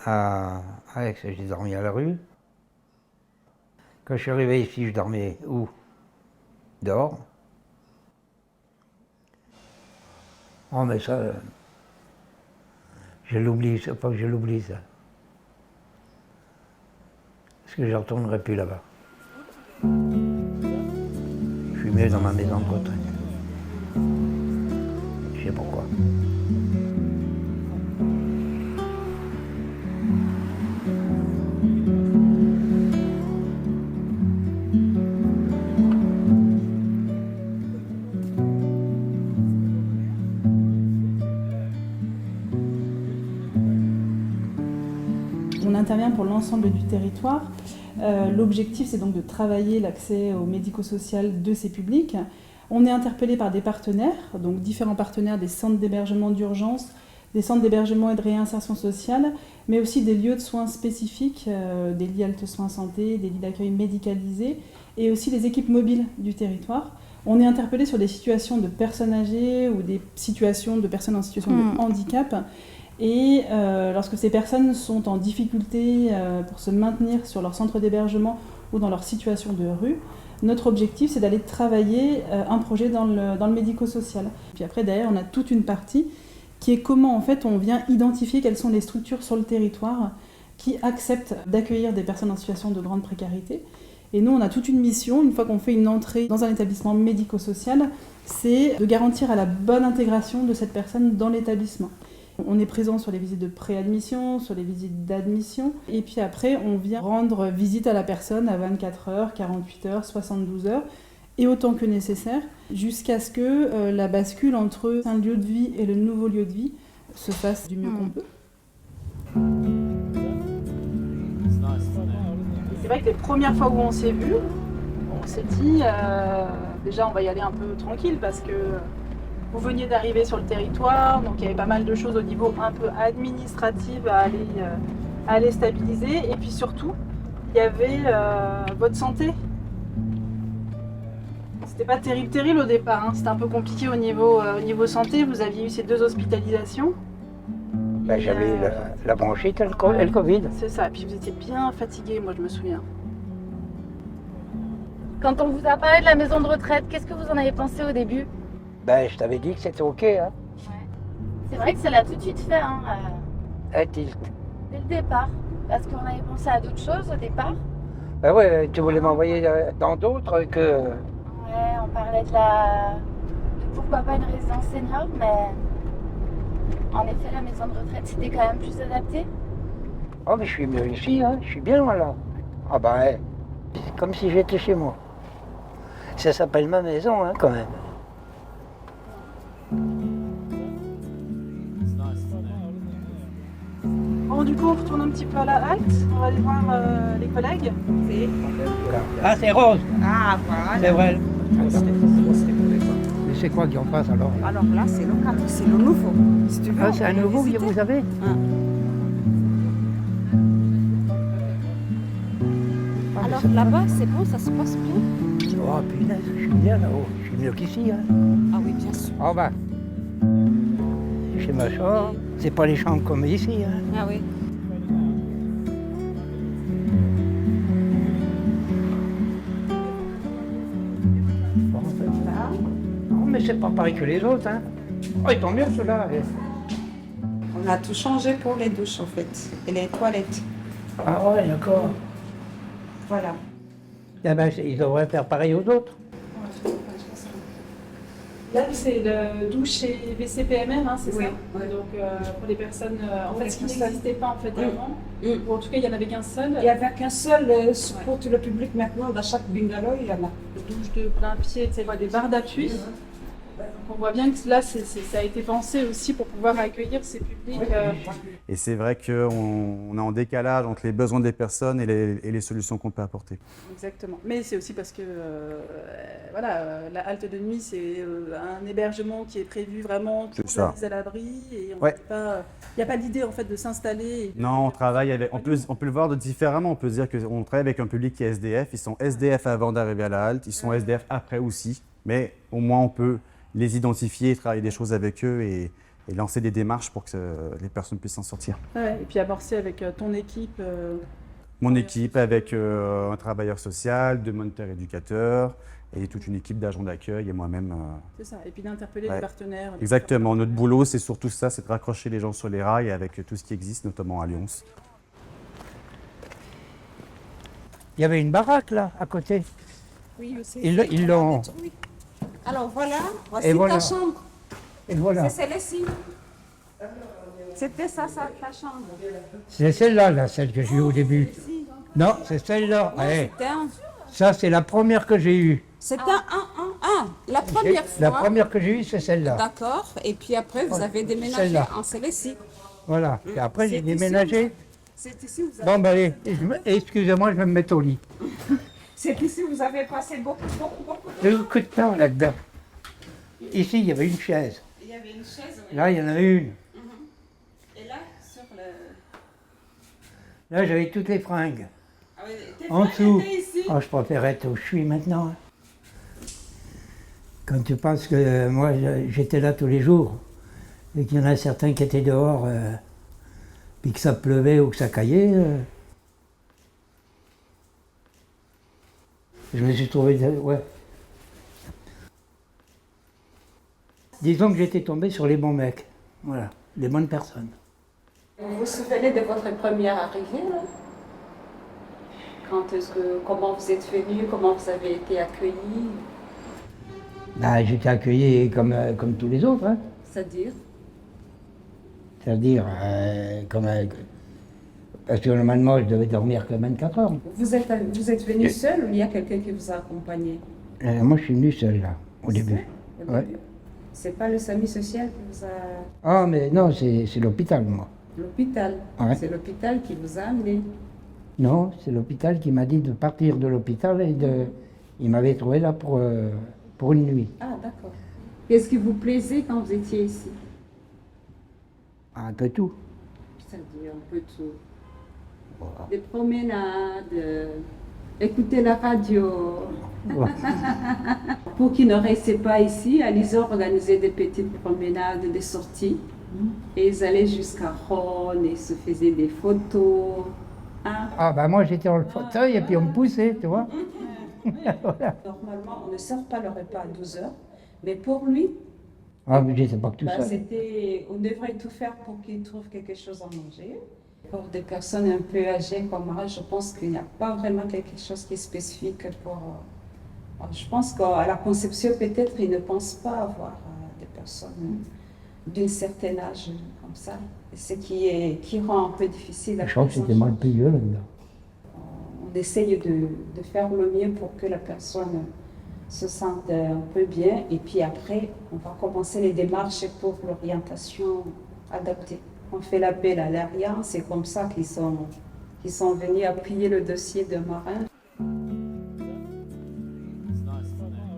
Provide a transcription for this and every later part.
à Aix, j'ai dormi à la rue. Quand je suis arrivé ici, je dormais où? Dehors. Oh, mais ça, je l'oublie, c'est pas que je l'oublie, ça. Parce que je ne retournerai plus là-bas. Je suis mieux dans ma maison de retraite. Je sais pourquoi. On intervient pour l'ensemble du territoire. L'objectif, c'est donc de travailler l'accès au médico-social de ces publics. On est interpellé par des partenaires, donc différents partenaires des centres d'hébergement d'urgence, des centres d'hébergement et de réinsertion sociale, mais aussi des lieux de soins spécifiques, des lits halte soins santé, des lits d'accueil médicalisés, et aussi les équipes mobiles du territoire. On est interpellé sur des situations de personnes âgées ou des situations de personnes en situation de handicap. Et lorsque ces personnes sont en difficulté pour se maintenir sur leur centre d'hébergement ou dans leur situation de rue, notre objectif, c'est d'aller travailler un projet dans le médico-social. Puis après, derrière, on a toute une partie qui est comment, en fait, on vient identifier quelles sont les structures sur le territoire qui acceptent d'accueillir des personnes en situation de grande précarité. Et nous, on a toute une mission, une fois qu'on fait une entrée dans un établissement médico-social, c'est de garantir à la bonne intégration de cette personne dans l'établissement. On est présent sur les visites de préadmission, sur les visites d'admission, et puis après, on vient rendre visite à la personne à 24 heures, 48 heures, 72 heures, et autant que nécessaire, jusqu'à ce que la bascule entre un lieu de vie et le nouveau lieu de vie se fasse du mieux qu'on peut. C'est vrai que les premières fois où on s'est vus, on s'est dit, déjà on va y aller un peu tranquille parce que vous veniez d'arriver sur le territoire, donc il y avait pas mal de choses au niveau un peu administratif à aller stabiliser. Et puis surtout, il y avait votre santé. C'était pas terrible au départ, hein. C'était un peu compliqué au niveau santé. Vous aviez eu ces 2 hospitalisations. Ben, j'avais la bronchite et le Covid. C'est ça, et puis vous étiez bien fatigué, moi je me souviens. Quand on vous a parlé de la maison de retraite, qu'est-ce que vous en avez pensé au début? Ben, je t'avais dit que c'était OK, hein. C'est vrai que ça l'a tout de suite fait, hein, Dès dès le départ. Parce qu'on avait pensé à d'autres choses au départ. ben ouais, tu voulais m'envoyer dans d'autres que... Ouais, on parlait de pourquoi pas une résidence senior, mais en effet, la maison de retraite, c'était quand même plus adapté. Oh, mais je suis mieux ici, hein. Je suis bien là. Ah ben, c'est comme si j'étais chez moi. Ça s'appelle ma maison, hein, quand même. Bon, du coup, on retourne un petit peu à la halte. On va aller voir les collègues. Ah, c'est Rose. Ah, voilà. C'est vrai. Mais c'est quoi qui en passe alors? Alors là, c'est local, c'est le nouveau. Si tu veux, Ah, on c'est peut un le nouveau que visiter. vous avez? Alors là-bas, c'est bon, ça se passe bien. Oh punaise, je suis bien là-haut. Je suis mieux qu'ici, hein. Ah oui, bien sûr. Oh ben, chez ma chambre, c'est pas les chambres comme ici, hein. Ah oui. Bon, non, mais c'est pas pareil que les autres, hein. Oh, ils sont mieux ceux-là. On a tout changé pour les douches, en fait, et les toilettes. Ah ouais, d'accord. Voilà. Eh ben, ils devraient faire pareil aux autres. Là, c'est le douche et WC-PMR, hein, c'est Oui, ça? ouais. Donc, pour les personnes en fait, qui personnes. n'existaient pas en fait, avant. Mm. Ou en tout cas, il n'y en avait qu'un seul. Il n'y avait qu'un seul pour tout le public maintenant, dans chaque bungalow, il y en a. Douche de plein pied, tu sais, des barres d'appui. Donc, on voit bien que là, ça a été pensé aussi pour pouvoir accueillir ces publics. Et c'est vrai qu'on est en décalage entre les besoins des personnes et les solutions qu'on peut apporter. Exactement. Mais c'est aussi parce que la halte de nuit, c'est un hébergement qui est prévu vraiment pour C'est ça. la mise à l'abri. Et il Ouais. n'y a pas l'idée en fait de s'installer. Non, on travaille avec, on peut le voir différemment. On peut se dire qu'on travaille avec un public qui est SDF. Ils sont SDF avant d'arriver à la halte. Ils sont SDF après aussi. Mais au moins, on peut les identifier et travailler des choses avec eux et et lancer des démarches pour que les personnes puissent s'en sortir. Ouais, et puis amorcer avec ton équipe. Mon équipe avec un travailleur social, 2 moniteurs éducateurs et toute une équipe d'agents d'accueil et moi-même. C'est ça, et puis d'interpeller Ouais. les partenaires. Exactement, notre boulot c'est surtout ça, c'est de raccrocher les gens sur les rails avec tout ce qui existe, notamment à Lyons. Il y avait une baraque là, à côté. Oui, je sais. Ils l'ont. Oui. Alors voilà, voici Et voilà. ta chambre. Et voilà. C'est celle-ci. C'était ça, ta chambre. C'est celle-là, là, celle que j'ai eue au début. Non, c'est celle-là. Ouais. Ça, c'est la première que j'ai eue. C'était la première fois. La première que j'ai eue, c'est celle-là. D'accord. Et puis après, vous avez déménagé Celle-là. en celle-ci. Voilà. Et après, j'ai C'est ici, déménagé. C'est ici où vous avez... Bon, ben allez, excusez-moi, je vais me mettre au lit. C'est ici où vous avez passé beaucoup de... Beaucoup de temps là-dedans. Ici, il y avait une chaise. Il y avait une chaise, oui. Là, il y en avait une. Et là, sur le... Là, j'avais toutes les fringues. Ah oui, tes En frères dessous. étaient ici. Oh, je préfère être où je suis maintenant. Hein. Quand tu penses que moi, j'étais là tous les jours, et qu'il y en a certains qui étaient dehors, puis que ça pleuvait ou que ça caillait, je me suis trouvé... Ouais. Disons que j'étais tombé sur les bons mecs. Voilà, les bonnes personnes. Vous vous souvenez de votre première arrivée, là? Comment vous êtes venu, comment vous avez été accueilli? Bah, j'étais accueilli comme tous les autres. Hein. C'est-à-dire? C'est-à-dire, parce que normalement, je devais dormir que 24 heures. Vous êtes venu seul ou il y a quelqu'un qui vous a accompagné? Moi, je suis venu seul, là, au début. Au Ouais. début. C'est pas le SAMU social qui vous a... Ah, mais non, c'est l'hôpital, moi. L'hôpital. Ouais. C'est l'hôpital qui vous a amené. Non, c'est l'hôpital qui m'a dit de partir de l'hôpital et de... Il m'avait trouvé là pour une nuit. Ah, d'accord. Qu'est-ce qui vous plaisait quand vous étiez ici? Un peu tout. C'est-à-dire un peu tout. Voilà. Des promenades, écouter la radio. Voilà. Pour qui ne restaient pas ici, Alizor organisait des petites promenades, des sorties. Et ils allaient jusqu'à Rhône et se faisaient des photos. Hein? Ah, bah moi, j'étais dans le fauteuil et puis on me poussait, tu vois. Voilà. Normalement, on ne sert pas le repas à 12 heures. Mais pour lui, Ah, mais j'étais pas que tout bah, seul. on devrait tout faire pour qu'il trouve quelque chose à manger. Pour des personnes un peu âgées comme moi, je pense qu'il n'y a pas vraiment quelque chose qui est spécifique pour... je pense qu'à la conception, peut-être, ils ne pensent pas avoir des personnes d'un certain âge comme ça. Et ce qui rend un peu difficile la Je crois que prise en c'était moi le charge. plus vieux là-dedans. On essaye de faire le mieux pour que la personne se sente un peu bien. Et puis après, on va commencer les démarches pour l'orientation adaptée. On fait l'appel à l'ARIA, c'est comme ça qu'ils sont venus appuyer le dossier de Marin.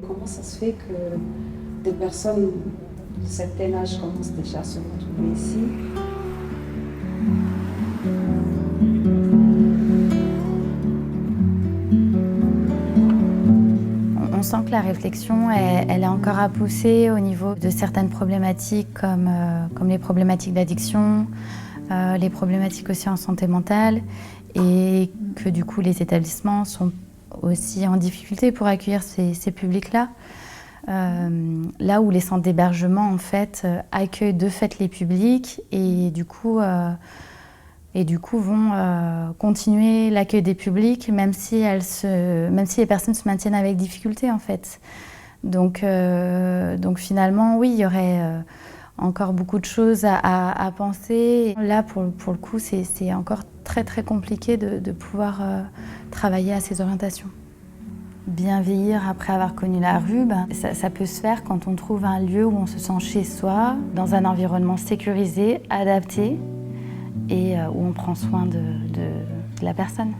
Comment ça se fait que des personnes de certain âge commencent déjà à se retrouver ici? On sent que la réflexion, elle est encore à pousser au niveau de certaines problématiques comme les problématiques d'addiction, les problématiques aussi en santé mentale, et que du coup les établissements sont aussi en difficulté pour accueillir ces publics-là. Là où les centres d'hébergement en fait accueillent de fait les publics et du coup vont continuer l'accueil des publics même si les personnes se maintiennent avec difficulté en fait. Donc finalement oui, il y aurait encore beaucoup de choses à penser. Là pour le coup c'est encore très très compliqué de pouvoir travailler à ces orientations. Bien vieillir après avoir connu la rue, ça peut se faire quand on trouve un lieu où on se sent chez soi, dans un environnement sécurisé, adapté et où on prend soin de la personne.